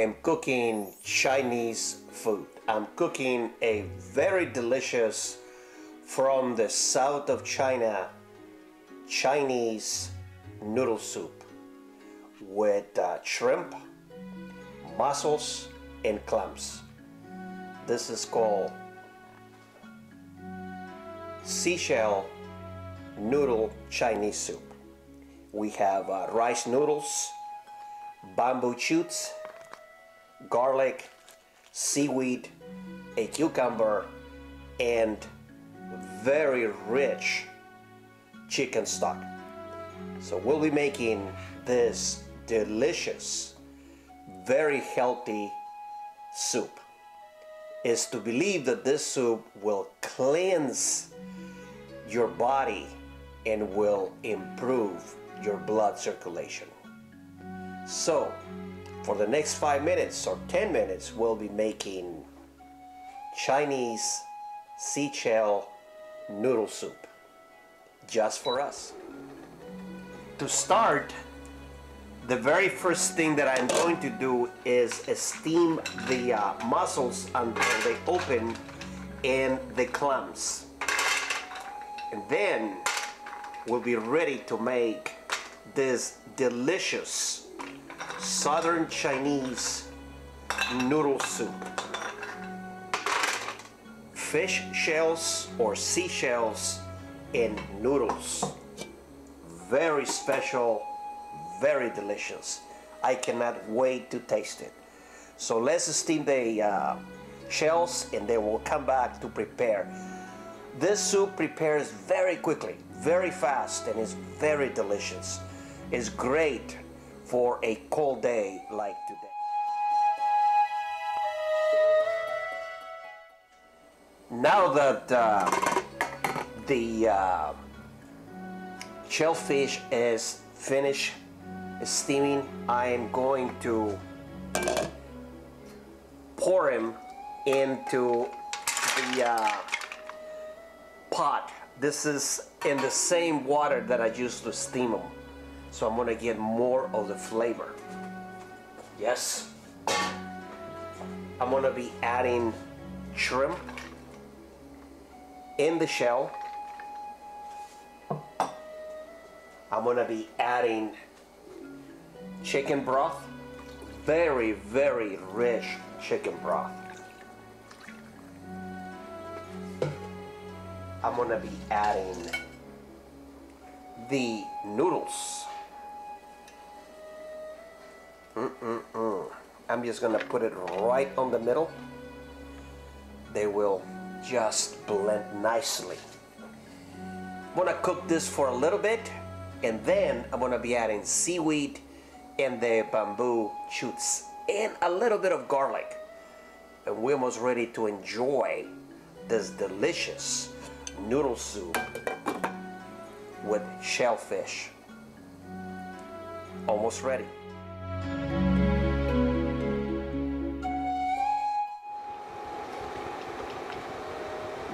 am cooking Chinese food. I'm cooking a very delicious from the south of China Chinese noodle soup with shrimp, mussels, and clams. This is called seashell noodle Chinese soup. We have rice noodles, bamboo shoots, garlic, seaweed, a cucumber, and very rich chicken stock. So we'll be making this delicious, very healthy soup. It's to believe that this soup will cleanse your body and will improve your blood circulation. So for the next 5 minutes or 10 minutes, we'll be making Chinese seashell noodle soup just for us. To start, the very first thing that I'm going to do is steam the mussels until they open and the clams. And then we'll be ready to make this delicious Southern Chinese noodle soup. Fish shells or seashells in noodles. Very special, very delicious. I cannot wait to taste it. So let's steam the shells and then we'll come back to prepare. This soup prepares very quickly, very fast, and is very delicious. It's great for a cold day like today. Now that the shellfish is finished steaming, I am going to pour him into the pot. This is in the same water that I used to steam them, so I'm gonna get more of the flavor. Yes, I'm gonna be adding shrimp in the shell. I'm gonna be adding chicken broth, very, very rich chicken broth. I'm gonna be adding the noodles. I'm just gonna put it right on the middle. They will just blend nicely. I'm gonna cook this for a little bit, and then I'm gonna be adding seaweed and the bamboo shoots and a little bit of garlic. And we're almost ready to enjoy this delicious noodle soup with shellfish. Almost ready.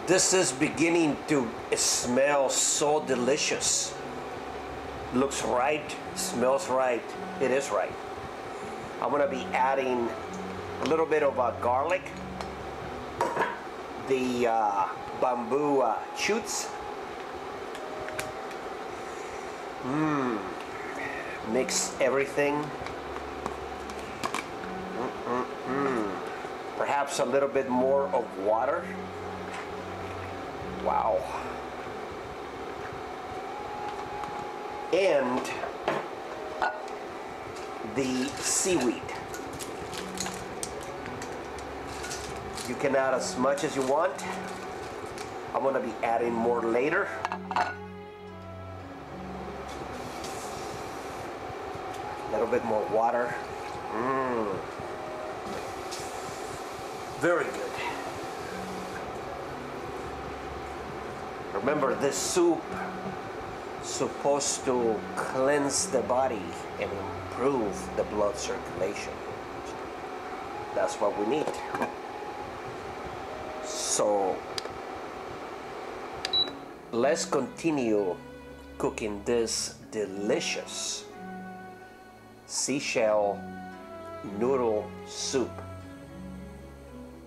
This is beginning to smell so delicious. Looks right, smells right, it is right. I'm gonna be adding a little bit of garlic, the bamboo shoots. Mix everything. Perhaps a little bit more of water. Wow. And the seaweed. You can add as much as you want. I'm gonna be adding more later. A little bit more water. Very good. Remember, this soup is supposed to cleanse the body and improve the blood circulation. That's what we need. So let's continue cooking this delicious seashell noodle soup.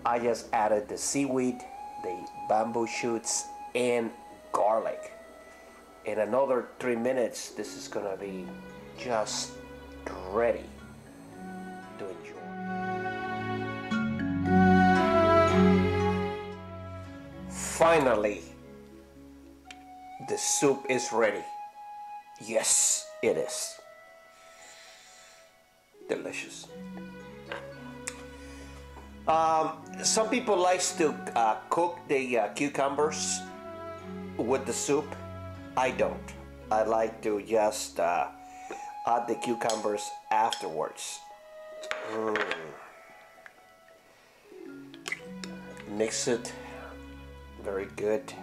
I just added the seaweed, the bamboo shoots, and garlic. In another 3 minutes, this is gonna be just ready to enjoy. Finally, the soup is ready. Yes, it is. Delicious. Some people like to cook the cucumbers with the soup. I don't. I like to just add the cucumbers afterwards. Mix it very good.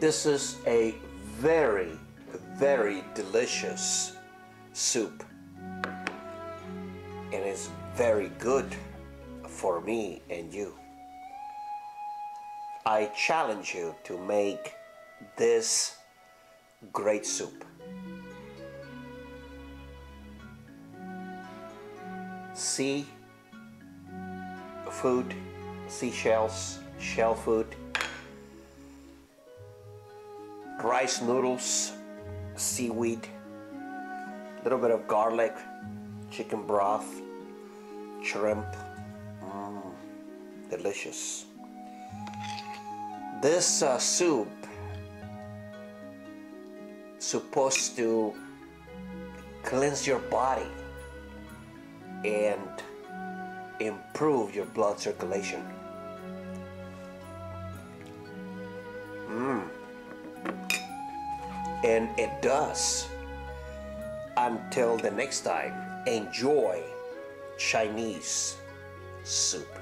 This is a very, very delicious soup, and it's very good for me and you. I challenge you to make this great soup. Seafood, seashells, shell food, rice noodles, seaweed, a little bit of garlic, chicken broth, shrimp. Delicious. This soup supposed to cleanse your body and improve your blood circulation. And it does. Until the next time, enjoy Chinese soup.